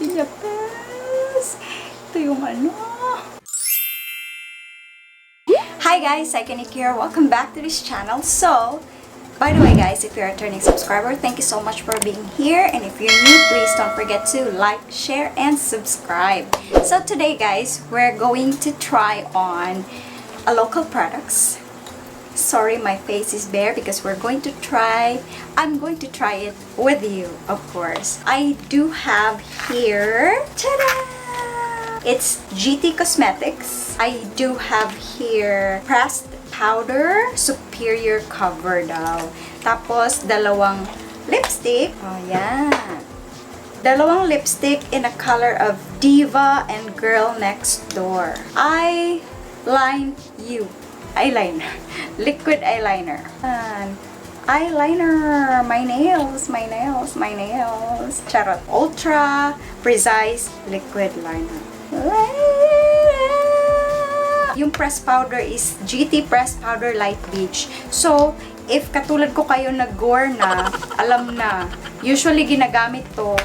gamitin niya, guys. Ito yung ano. Hi guys, Cykaniki here. Welcome back to this channel. So, by the way guys, if you're a returning subscriber, thank you so much for being here. And if you're new, please don't forget to like, share, and subscribe. So today guys, we're going to try on a local products. Sorry, my face is bare because I'm going to try it with you, of course. I do have here, ta-da! It's GT Cosmetics. I do have here pressed powder, superior cover daw. Tapos, dalawang lipstick. Oh, yan. Dalawang lipstick in a color of Diva and Girl Next Door. Eyeliner. Liquid eyeliner. And eyeliner. My nails. Charot. Ultra Precise Liquid Liner. Yung press powder is GT Press Powder Light Beige. So, if katulad ko kayo nag-gore na, alam na, usually ginagamit to,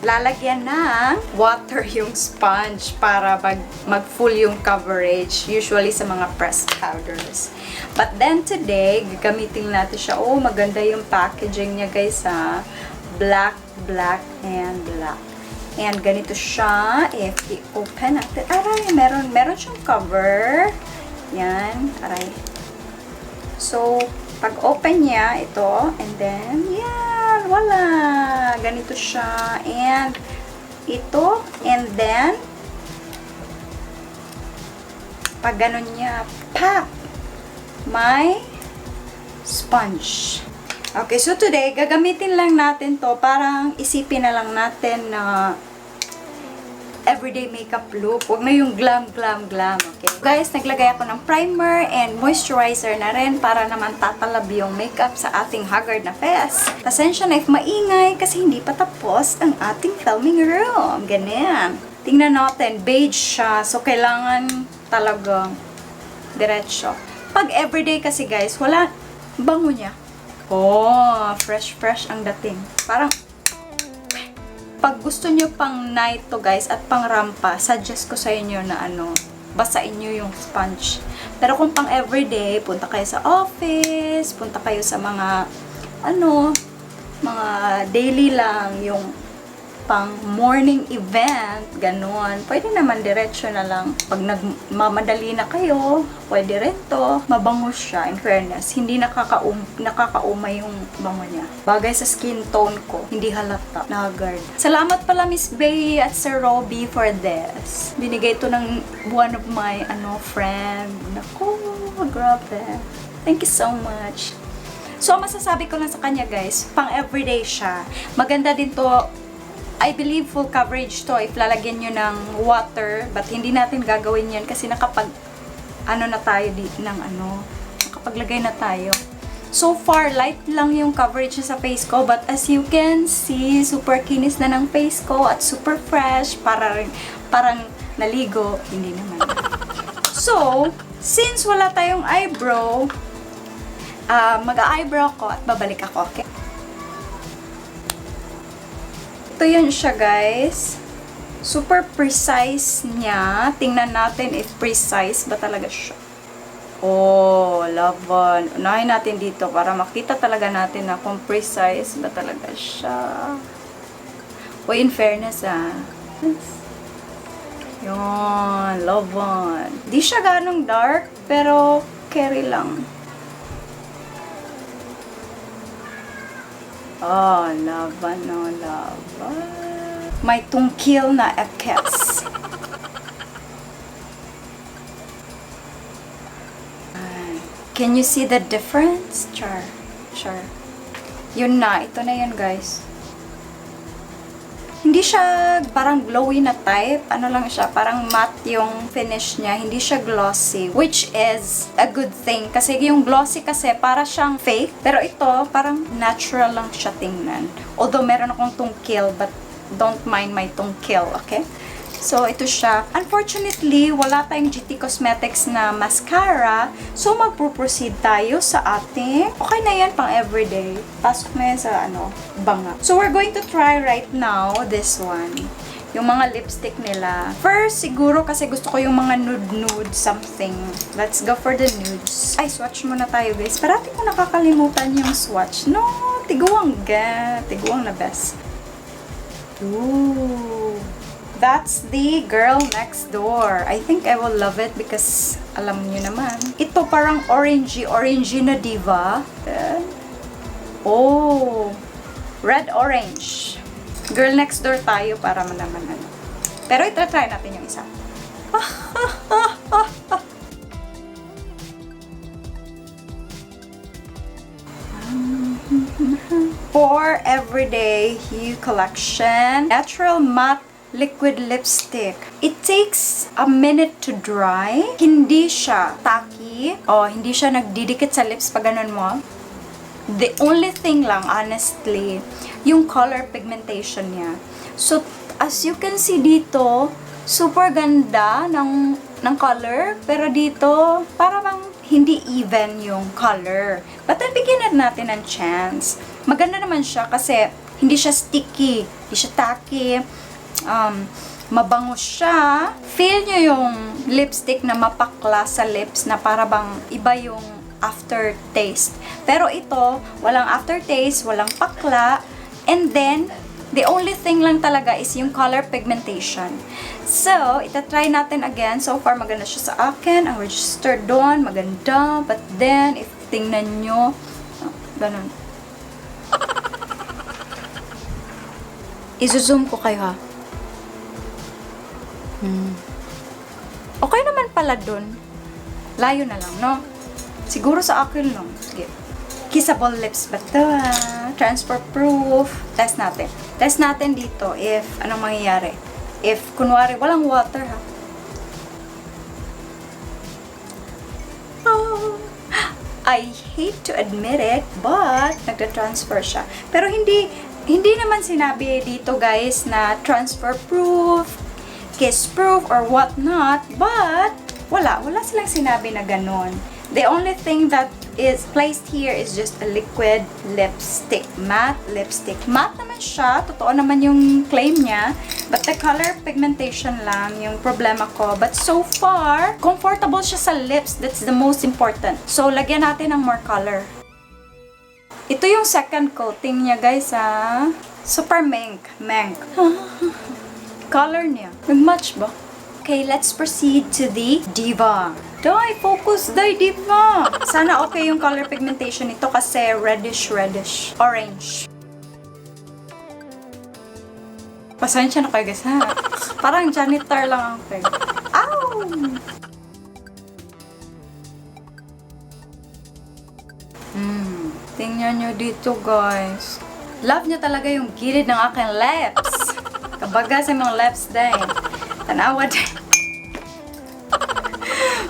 lalagyan ng water yung sponge para mag-full yung coverage, usually sa mga pressed powders. But then today, gagamitin natin siya. Oh, maganda yung packaging niya guys ha. Black, and black. And ganito siya. If i-open natin, aray, meron siyang cover. Yan, aray. So, pag open niya, ito, and then, yan, wala. Ganito siya. And, ito, and then, pag ganun niya, pop, may sponge. Okay, so today, gagamitin lang natin to, parang isipin na lang natin na everyday makeup look. Huwag na yung glam. Okay. Guys, naglagay ako ng primer and moisturizer na rin para naman tatalab yung makeup sa ating haggard na face. Pasensya na if maingay kasi hindi pa tapos ang ating filming room. Ganyan. Tingnan natin, beige siya. So, kailangan talagang diretso. Pag everyday kasi guys, wala bango niya. Oh, fresh ang dating. Parang pag gusto nyo pang night to guys at pang rampa, suggest ko sa inyo na basain nyo yung sponge. Pero kung pang everyday, punta kayo sa office, punta kayo sa mga mga daily lang, yung pang morning event, ganun. Pwede naman diretso na lang. Pag nagmamadali na kayo, pwede rin to. Mabango siya, in fairness. Hindi nakakaumay yung bango niya. Bagay sa skin tone ko, hindi halata. Haggard. Salamat pala Miss Bay at Sir Robbie for this. Binigay to ng one of my friend. Naku, grabe. Thank you so much. So, masasabi ko lang sa kanya guys, pang everyday siya. Maganda din to. I believe full coverage to if lalagyan nyo ng water, but hindi natin gagawin yan kasi na tayo nakapaglagay na tayo. So far, light lang yung coverage sa face ko, but as you can see, super kinis na ng face ko at super fresh, parang naligo, hindi naman. So, since wala tayong eyebrow, mag-eyebrow ko at babalik ako, okay? Ito yun siya guys. Super precise niya. Tingnan natin if precise ba talaga siya. Oh, laban. Unahin natin dito para makita talaga natin na kung precise ba talaga siya. O in fairness yun, laban. Di siya ganong dark, pero carry lang. Oh, laban. May tungkil na ekes. Can you see the difference? Char. Yun na. Ito na yan, guys. Hindi siya parang glowy na type. Ano lang siya, parang matte yung finish niya. Hindi siya glossy, which is a good thing. Kasi yung glossy kasi para siyang fake. Pero ito, parang natural lang siya tingnan. Although meron akong tungkil, but don't mind my tungkil, okay? So, ito siya. Unfortunately, wala tayong GT Cosmetics na mascara. So, magpo-proceed tayo sa ating, okay na yan pang everyday. Pasok na yan sa, banga. So, we're going to try right now this one. yung mga lipstick nila. First, siguro kasi gusto ko yung mga nude-nude something. Let's go for the nudes. Ay, swatch muna tayo, guys. Parati ko nakakalimutan yung swatch. No, tiguang ga. Tiguang na best. Ooh. That's the girl next door. I think I will love it because alam niyo naman. Ito parang orangey na diva. Oh, red-orange. Girl next door tayo para naman ano. Pero itra-try natin yung isa. For Everyday Hue Collection, Natural Matte Liquid Lipstick. It takes a minute to dry. Hindi siya tacky. O, hindi siya nagdidikit sa lips pag ganun mo. The only thing lang, honestly, yung color pigmentation niya. So, as you can see dito, super ganda ng color. Pero dito, para bang hindi even yung color. But then, bigyan natin ng chance. Maganda naman siya kasi hindi siya sticky, hindi siya tacky. Mabango siya. Feel nyo yung lipstick na mapakla sa lips na para bang iba yung aftertaste. Pero ito, walang aftertaste, walang pakla. And then, the only thing lang talaga is yung color pigmentation. So, itatry natin again. So far, maganda siya sa akin. Ang register doon, maganda. But then, if tingnan nyo, ganun. Izo-zoom ko kayo, ha? Okay naman pala dun. Layo na lang, no? Siguro sa akin lang. Sige. Kissable lips ba ito, ha? Transfer proof. Test natin. Test natin dito if anong mangyayari. If, kunwari, walang water, ha? Oh, I hate to admit it, but nagda-transfer siya. Pero hindi naman sinabi dito, guys, na transfer proof, kiss proof, or what not, but wala silang sinabi na ganon. The only thing that is placed here is just a liquid lipstick, matte lipstick. Matte naman siya, totoo naman yung claim niya, but the color pigmentation lang yung problema ko. But so far, comfortable siya sa lips, that's the most important. So, lagyan natin ng more color. Ito yung second coating niya, guys, ha? Super mank. Color niya. Nag-match ba? Okay, let's proceed to the Diva. Dai, focus, Dai, Diva. Sana okay yung color pigmentation nito kasi reddish. Orange. Pasensya na kayo, guys, ha? Parang janitor lang ako. Ow! Tingnan nyo dito, guys. Love nyo talaga yung gilid ng aking lips. Kabaga sa mga lips din. Tanawa din.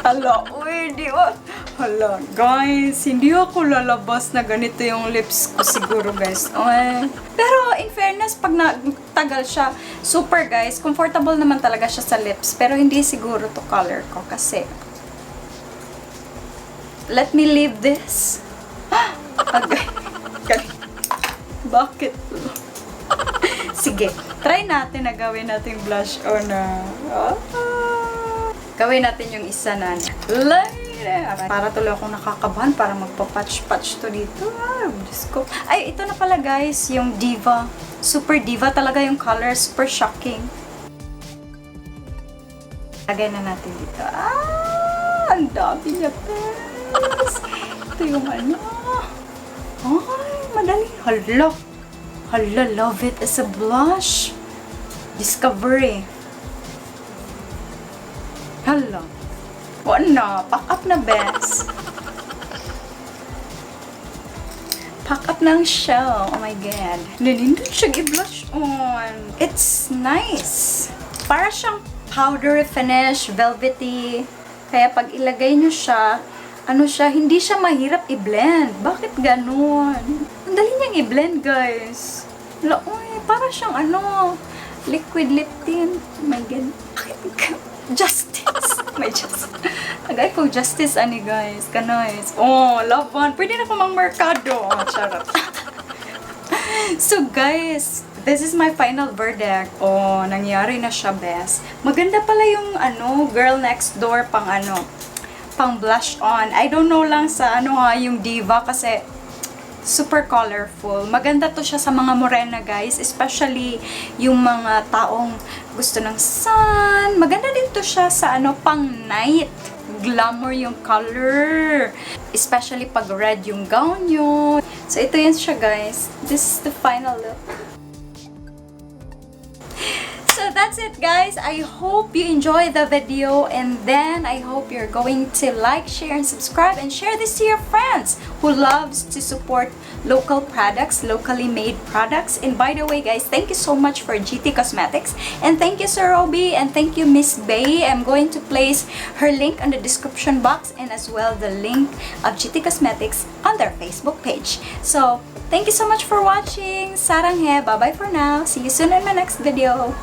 Hala, uy, di ba? Hala, guys, hindi ako lalabas na ganito yung lips ko siguro, guys. Uy. Pero, in fairness, pag nagtagal siya, super, guys, comfortable naman talaga siya sa lips. Pero hindi siguro to color ko kasi. Let me leave this. Okay. Bakit? Sige, try natin na gawin natin blush on na. Gawin natin yung isa na. Para tuloy akong nakakabahan para magpa-patch to dito. Diyos ko. Ay, ito na pala, guys, yung Diva. Super Diva talaga yung color. Super shocking. Lagay na natin dito. Ang dami niya, guys. Ito yung ano. Ay, madali. Hala, love it as a blush. Discovery. Hala. Wala, pack up na, best. Pack up ng shell. Oh my God. Nalindot siya i-blush on. It's nice. Para siyang powdery finish, velvety. Kaya pag ilagay nyo siya, ano siya, hindi siya mahirap i-blend. Bakit ganun? Ang dali niyang i-blend, guys. Uy, para siyang liquid lip tint. Oh my God. Justice. May justice. Tagay ko justice, guys. Kanoys. Oh, love one. Pwede na pamang merkado. Charot. So, guys, this is my final verdict. Oh, nangyari na siya, best. Maganda pala yung girl next door pang blush on. I don't know lang sa yung diva kasi super colorful. Maganda to siya sa mga morena, guys. Especially yung mga taong gusto ng sun. Maganda din to siya sa pang night. Glamour yung color. Especially pag red yung gown nyo. So, ito yun siya, guys. This is the final look. So that's it, guys. I hope you enjoyed the video, and then I hope you're going to like, share, and subscribe, and share this to your friends who loves to support local products, locally made products. And by the way, guys, thank you so much for GT Cosmetics, and thank you Sir Roby, and thank you Miss Bay. I'm going to place her link on the description box, and as well the link of GT Cosmetics on their Facebook page. So thank you so much for watching. Sarang he. Bye bye for now. See you soon in my next video.